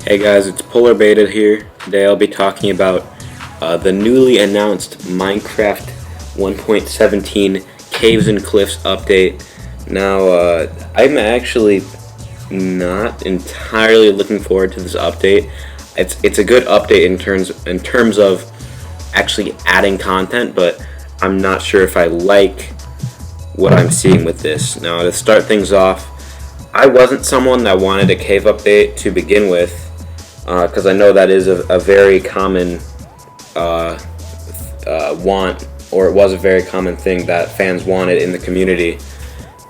Hey guys, it's Polar Beta here. Today I'll be talking about the newly announced Minecraft 1.17 Caves and Cliffs update. Now, I'm actually not entirely looking forward to this update. It's a good update in terms of actually adding content, but I'm not sure if I like what I'm seeing with this. Now, to start things off, I wasn't someone that wanted a cave update to begin with, because I know that is a very common want, or it was a very common thing that fans wanted in the community.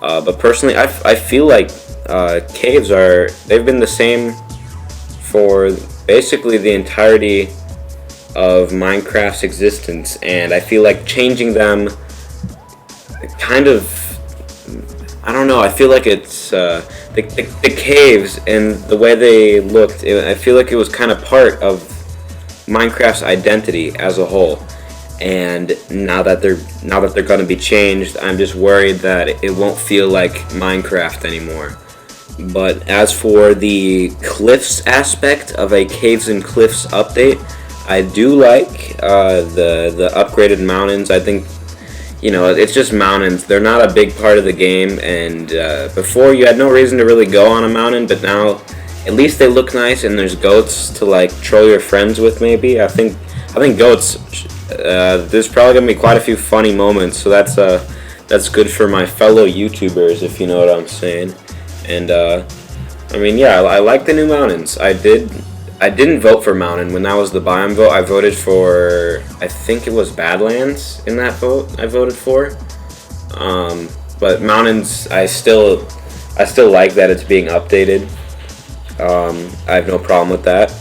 But personally, I feel like caves they've been the same for basically the entirety of Minecraft's existence, and I feel like changing them kind of, I don't know, I feel like it's the caves and the way they looked, I feel like it was kind of part of Minecraft's identity as a whole. And now that they're going to be changed, I'm just worried that it won't feel like Minecraft anymore. But as for the cliffs aspect of a Caves and Cliffs update, I do like the upgraded mountains. I think, you know, it's just mountains. They're not a big part of the game, and before you had no reason to really go on a mountain, but now at least they look nice, and there's goats to like troll your friends with. Maybe I think goats. There's probably gonna be quite a few funny moments, so that's good for my fellow YouTubers, if you know what I'm saying. And I mean, yeah, I like the new mountains. I didn't vote for Mountain when that was the biome vote. I voted for, I think it was Badlands in that vote I voted for. But Mountains, I still like that it's being updated. I have no problem with that.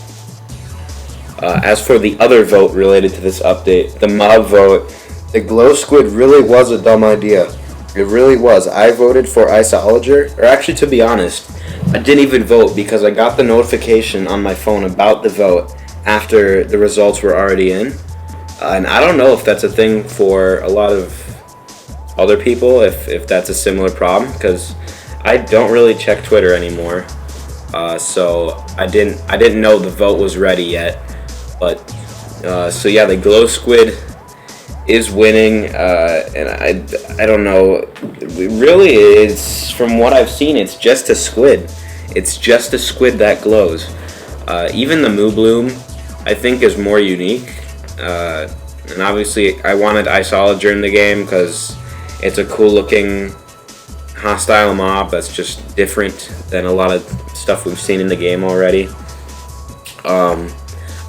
As for the other vote related to this update, the mob vote, the glow squid really was a dumb idea. It really was. I voted for Isolager, or actually, to be honest, I didn't even vote because I got the notification on my phone about the vote after the results were already in. And I don't know if that's a thing for a lot of other people, if that's a similar problem, because I don't really check Twitter anymore. So I didn't know the vote was ready yet. But so yeah, the glow squid is winning, and I don't know. Really, it's, from what I've seen, it's just a squid. It's just a squid that glows. Even the Moo Bloom, I think, is more unique. And obviously, I wanted Isolager in the game because it's a cool-looking hostile mob that's just different than a lot of stuff we've seen in the game already.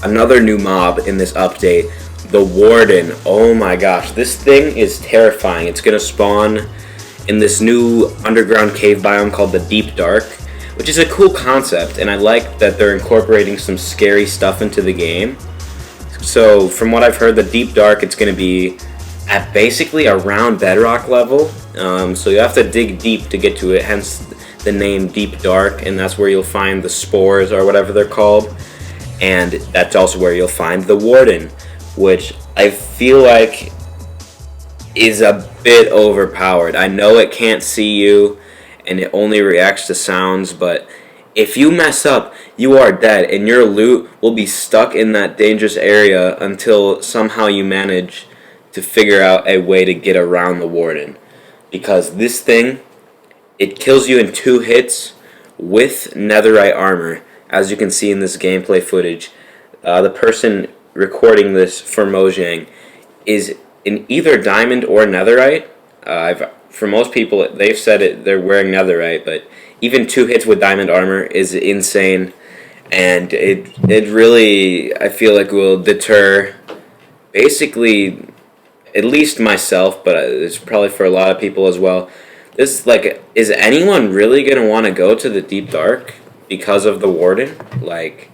Another new mob in this update, the Warden. Oh my gosh, this thing is terrifying. It's gonna spawn in this new underground cave biome called the Deep Dark, which is a cool concept, and I like that they're incorporating some scary stuff into the game. So from what I've heard, the Deep Dark, it's gonna be at basically around bedrock level. So you have to dig deep to get to it, hence the name Deep Dark, and that's where you'll find the spores or whatever they're called. And that's also where you'll find the Warden, which I feel like is a bit overpowered. I know it can't see you and it only reacts to sounds, but if you mess up, you are dead, and your loot will be stuck in that dangerous area until somehow you manage to figure out a way to get around the Warden. Because this thing, it kills you in 2 hits with netherite armor. As you can see in this gameplay footage, the person recording this for Mojang is in either diamond or netherite. For most people, they've said they're wearing netherite, but even 2 hits with diamond armor is insane, and it really, I feel like, will deter basically at least myself, but it's probably for a lot of people as well. This, like, is anyone really gonna want to go to the Deep Dark because of the Warden? Like,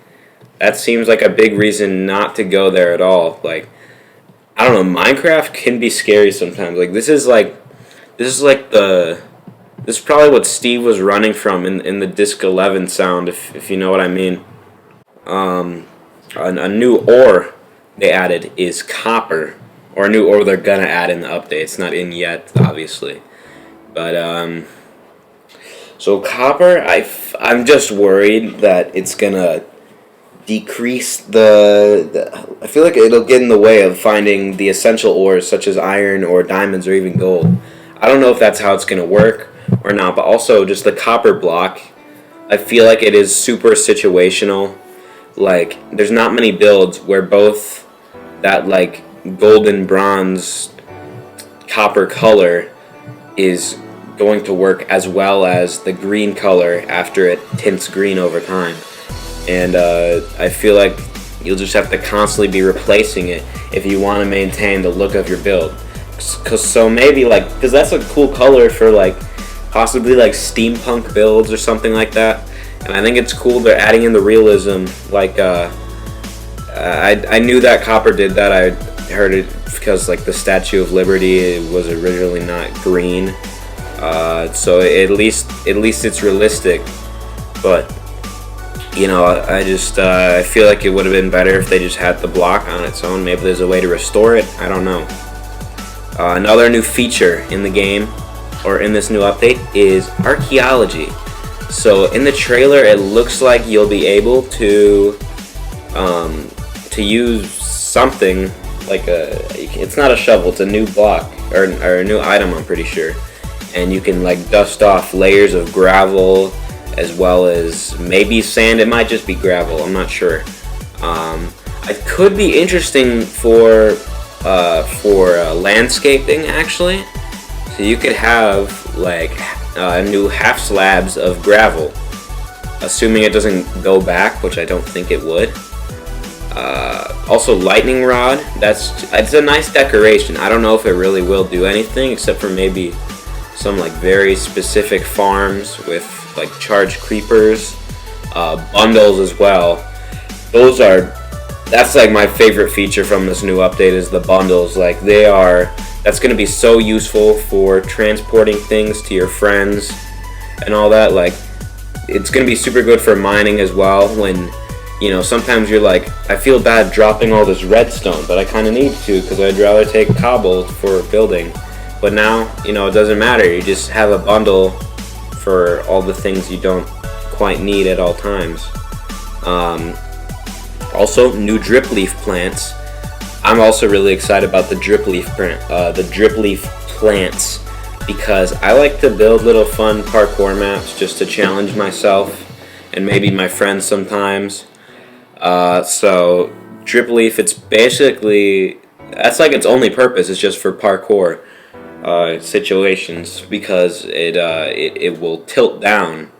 that seems like a big reason not to go there at all. Like, I don't know, Minecraft can be scary sometimes. Like, this is probably what Steve was running from in the Disc 11 sound, if you know what I mean. A new ore they added is copper, or a new ore they're gonna add in the update. It's not in yet, obviously, but so copper, I'm just worried that it's gonna decrease I feel like it'll get in the way of finding the essential ores such as iron or diamonds or even gold. I don't know if that's how it's going to work or not, but also just the copper block, I feel like it is super situational. Like, there's not many builds where both that, like, golden bronze copper color is going to work as well as the green color after it tints green over time. And I feel like you'll just have to constantly be replacing it if you want to maintain the look of your build. So maybe, like, because that's a cool color for, like, possibly, like, steampunk builds or something like that. And I think it's cool they're adding in the realism. Like, I knew that copper did that. I heard it because, like, the Statue of Liberty was originally not green. So at least it's realistic. But, you know, I feel like it would have been better if they just had the block on its own. Maybe there's a way to restore it. I don't know. Another new feature in the game, or in this new update, is archaeology. So in the trailer, it looks like you'll be able to use something like it's not a shovel, it's a new block or a new item, I'm pretty sure, and you can, like, dust off layers of gravel as well as maybe sand. It might just be gravel, I'm not sure. It could be interesting for landscaping, actually. So you could have, like, new half slabs of gravel, assuming it doesn't go back, which I don't think it would. Also, lightning rod. It's a nice decoration. I don't know if it really will do anything except for maybe some, like, very specific farms with, like, charged creepers, bundles as well. That's like my favorite feature from this new update is the bundles. Like, that's going to be so useful for transporting things to your friends and all that. Like, it's going to be super good for mining as well, when, you know, sometimes you're like, I feel bad dropping all this redstone, but I kind of need to because I'd rather take cobble for building. But now, you know, it doesn't matter. You just have a bundle for all the things you don't quite need at all times. Also, new drip leaf plants. I'm also really excited about the drip leaf plants because I like to build little fun parkour maps just to challenge myself and maybe my friends sometimes. So drip leaf, it's basically, that's like its only purpose is just for parkour situations, because it will tilt down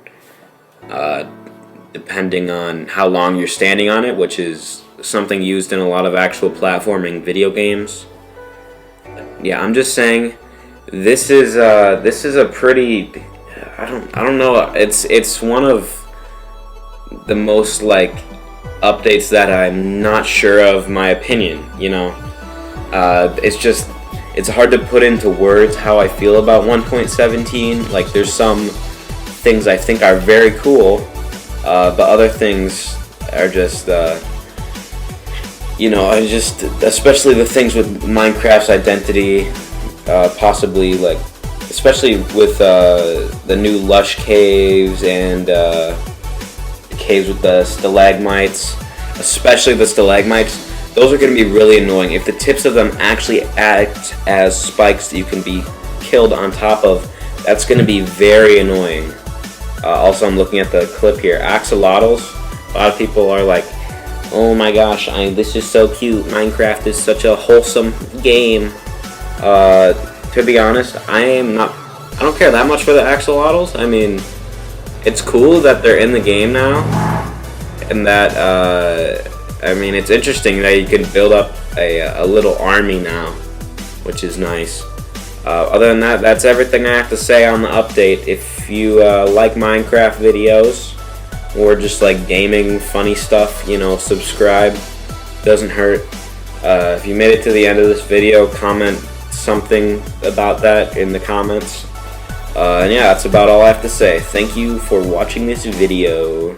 depending on how long you're standing on it, which is something used in a lot of actual platforming video games. Yeah, I'm just saying, this is a pretty, I don't know, it's one of the most, like, updates that I'm not sure of my opinion, you know. It's hard to put into words how I feel about 1.17. Like, there's some things I think are very cool, but other things are just, you know, especially the things with Minecraft's identity, possibly, like, especially with the new lush caves and caves with the stalagmites, especially the stalagmites. Those are going to be really annoying. If the tips of them actually act as spikes that you can be killed on top of, that's going to be very annoying. Also, I'm looking at the clip here. Axolotls. A lot of people are like, oh my gosh, this is so cute. Minecraft is such a wholesome game. To be honest, I don't care that much for the axolotls. I mean, it's cool that they're in the game now, and that, I mean, it's interesting that you can build up a little army now, which is nice. Other than that, that's everything I have to say on the update. If you like Minecraft videos, or just like gaming, funny stuff, you know, subscribe. Doesn't hurt. If you made it to the end of this video, comment something about that in the comments. And yeah, that's about all I have to say. Thank you for watching this video.